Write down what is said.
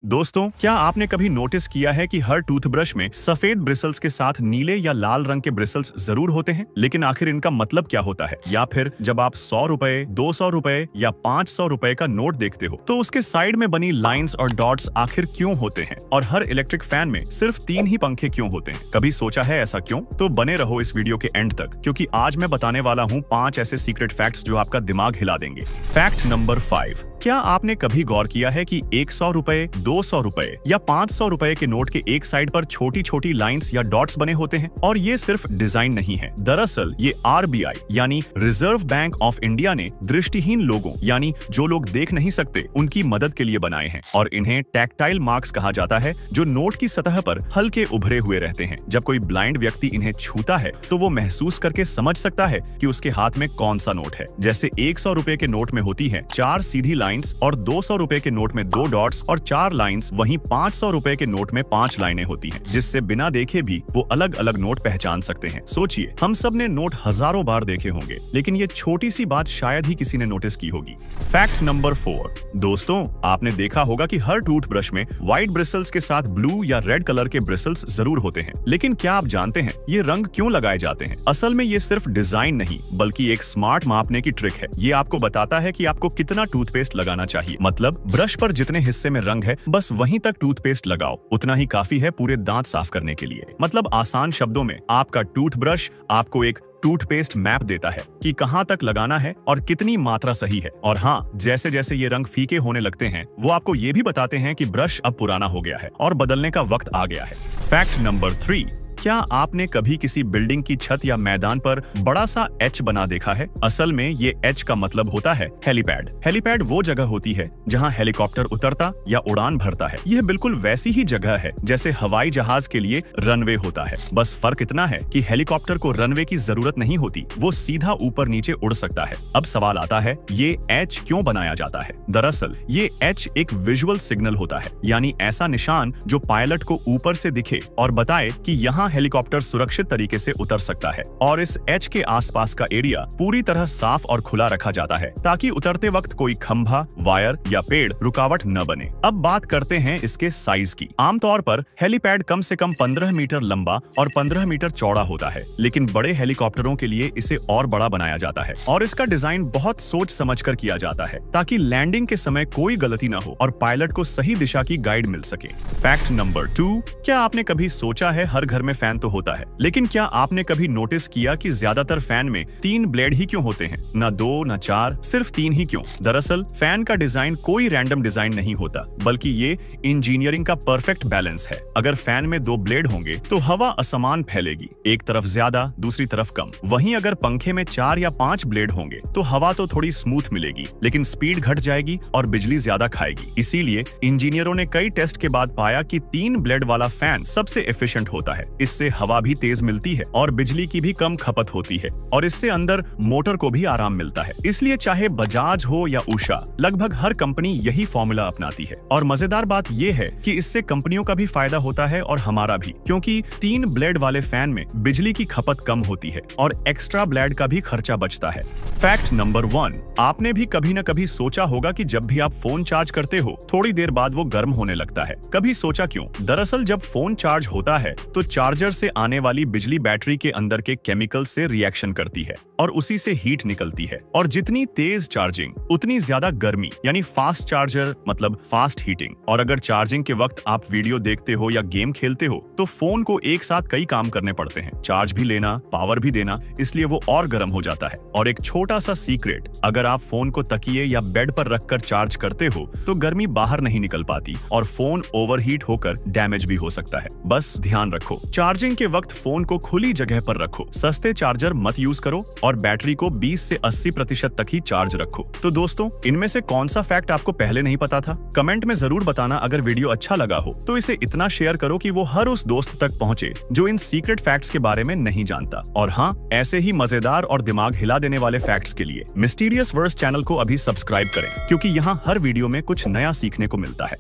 दोस्तों, क्या आपने कभी नोटिस किया है कि हर टूथब्रश में सफेद ब्रिसल्स के साथ नीले या लाल रंग के ब्रिसल्स जरूर होते हैं, लेकिन आखिर इनका मतलब क्या होता है? या फिर जब आप 100 रुपए, 200 रुपए या 500 रुपए का नोट देखते हो, तो उसके साइड में बनी लाइंस और डॉट्स आखिर क्यों होते हैं? और हर इलेक्ट्रिक फैन में सिर्फ 3 ही पंखे क्यों होते हैं? कभी सोचा है ऐसा क्यों? तो बने रहो इस वीडियो के एंड तक, क्योंकि आज मैं बताने वाला हूँ 5 ऐसे सीक्रेट फैक्ट्स जो आपका दिमाग हिला देंगे। Fact number 5। क्या आपने कभी गौर किया है कि 100 रुपए, 200 रुपए या 500 रुपए के नोट के एक साइड पर छोटी छोटी लाइंस या डॉट्स बने होते हैं? और ये सिर्फ डिजाइन नहीं है, दरअसल ये RBI यानी रिजर्व बैंक ऑफ इंडिया ने दृष्टिहीन लोगों यानी जो लोग देख नहीं सकते उनकी मदद के लिए बनाए हैं। और इन्हें टैक्टाइल मार्क्स कहा जाता है, जो नोट की सतह पर हल्के उभरे हुए रहते हैं। जब कोई ब्लाइंड व्यक्ति इन्हें छूता है तो वो महसूस करके समझ सकता है कि उसके हाथ में कौन सा नोट है। जैसे 100 रुपए के नोट में होती है 4 सीधी लाइंस और 200 रुपए के नोट में 2 डॉट्स और 4 लाइंस, वहीं 500 रुपए के नोट में 5 लाइनें होती हैं, जिससे बिना देखे भी वो अलग अलग नोट पहचान सकते हैं। सोचिए, हम सब ने नोट हजारों बार देखे होंगे, लेकिन ये छोटी सी बात शायद ही किसी ने नोटिस की होगी। Fact number 4। दोस्तों, आपने देखा होगा कि हर टूथब्रश में व्हाइट ब्रिसल्स के साथ ब्लू या रेड कलर के ब्रिसल्स जरूर होते हैं, लेकिन क्या आप जानते हैं ये रंग क्यों लगाए जाते हैं? असल में ये सिर्फ डिजाइन नहीं, बल्कि एक स्मार्ट मापने की ट्रिक है। ये आपको बताता है कि आपको कितना टूथपेस्ट लगाना चाहिए। मतलब ब्रश पर जितने हिस्से में रंग है, बस वहीं तक टूथपेस्ट लगाओ, उतना ही काफी है पूरे दांत साफ करने के लिए। मतलब आसान शब्दों में, आपका टूथब्रश आपको एक टूथपेस्ट मैप देता है कि कहां तक लगाना है और कितनी मात्रा सही है। और हाँ, जैसे जैसे ये रंग फीके होने लगते हैं, वो आपको ये भी बताते हैं कि ब्रश अब पुराना हो गया है और बदलने का वक्त आ गया है। Fact number 3। क्या आपने कभी किसी बिल्डिंग की छत या मैदान पर बड़ा सा H बना देखा है? असल में ये H का मतलब होता है हेलीपैड। हेलीपैड वो जगह होती है जहां हेलीकॉप्टर उतरता या उड़ान भरता है। यह बिल्कुल वैसी ही जगह है जैसे हवाई जहाज के लिए रनवे होता है। बस फर्क इतना है कि हेलीकॉप्टर को रनवे की जरूरत नहीं होती, वो सीधा ऊपर नीचे उड़ सकता है। अब सवाल आता है, ये H क्यों बनाया जाता है? दरअसल ये H एक विजुअल सिग्नल होता है, यानी ऐसा निशान जो पायलट को ऊपर से दिखे और बताए कि यहाँ हेलीकॉप्टर सुरक्षित तरीके से उतर सकता है। और इस H के आसपास का एरिया पूरी तरह साफ और खुला रखा जाता है, ताकि उतरते वक्त कोई खंभा, वायर या पेड़ रुकावट न बने। अब बात करते हैं इसके साइज की। आमतौर पर हेलीपैड कम से कम 15 मीटर लंबा और 15 मीटर चौड़ा होता है, लेकिन बड़े हेलीकॉप्टरों के लिए इसे और बड़ा बनाया जाता है। और इसका डिजाइन बहुत सोच समझ कर किया जाता है, ताकि लैंडिंग के समय कोई गलती न हो और पायलट को सही दिशा की गाइड मिल सके। Fact number 2। क्या आपने कभी सोचा है हर घर में फैन तो होता है, लेकिन क्या आपने कभी नोटिस किया कि ज्यादातर फैन में 3 ब्लेड ही क्यों होते हैं? ना 2 ना 4, सिर्फ 3 ही क्यों? दरअसल फैन का डिजाइन कोई रैंडम डिजाइन नहीं होता, बल्कि ये इंजीनियरिंग का परफेक्ट बैलेंस है। अगर फैन में 2 ब्लेड होंगे तो हवा असमान फैलेगी, एक तरफ ज्यादा, दूसरी तरफ कम। वहीं अगर पंखे में 4 या 5 ब्लेड होंगे तो हवा तो थोड़ी स्मूथ मिलेगी, लेकिन स्पीड घट जाएगी और बिजली ज्यादा खाएगी। इसीलिए इंजीनियरों ने कई टेस्ट के बाद पाया कि 3 ब्लेड वाला फैन सबसे एफिशिएंट होता है। इससे हवा भी तेज मिलती है और बिजली की भी कम खपत होती है, और इससे अंदर मोटर को भी आराम मिलता है। इसलिए चाहे बजाज हो या उषा, लगभग हर कंपनी यही फॉर्मूला अपनाती है। और मजेदार बात यह है कि इससे कंपनियों का भी फायदा होता है और हमारा भी, क्योंकि 3 ब्लेड वाले फैन में बिजली की खपत कम होती है और एक्स्ट्रा ब्लेड का भी खर्चा बचता है। Fact number 1। आपने भी कभी न कभी सोचा होगा कि जब भी आप फोन चार्ज करते हो, थोड़ी देर बाद वो गर्म होने लगता है। कभी सोचा क्यों? दरअसल जब फोन चार्ज होता है तो चार्जर से आने वाली बिजली बैटरी के अंदर के केमिकल से रिएक्शन करती है और उसी से हीट निकलती है। और जितनी तेज चार्जिंग उतनी ज्यादा गर्मी, यानी फास्ट चार्जर मतलब फास्ट हीटिंग। और अगर चार्जिंग के वक्त आप वीडियो देखते हो या गेम खेलते हो तो फोन को एक साथ कई काम करने पड़ते हैं, चार्ज भी लेना, पावर भी देना, इसलिए वो और गर्म हो जाता है। और एक छोटा सा सीक्रेट, अगर आप फोन को तकिए या बेड पर रखकर चार्ज करते हो तो गर्मी बाहर नहीं निकल पाती और फोन ओवरहीट होकर डैमेज भी हो सकता है। बस ध्यान रखो, चार्जिंग के वक्त फोन को खुली जगह पर रखो, सस्ते चार्जर मत यूज करो और बैटरी को 20 से 80% तक ही चार्ज रखो। तो दोस्तों, इनमें से कौन सा फैक्ट आपको पहले नहीं पता था? कमेंट में जरूर बताना। अगर वीडियो अच्छा लगा हो तो इसे इतना शेयर करो कि वो हर उस दोस्त तक पहुंचे जो इन सीक्रेट फैक्ट्स के बारे में नहीं जानता। और हाँ, ऐसे ही मजेदार और दिमाग हिला देने वाले फैक्ट्स के लिए मिस्टीरियस वर्स चैनल को अभी सब्सक्राइब करें, क्योंकि यहाँ हर वीडियो में कुछ नया सीखने को मिलता है।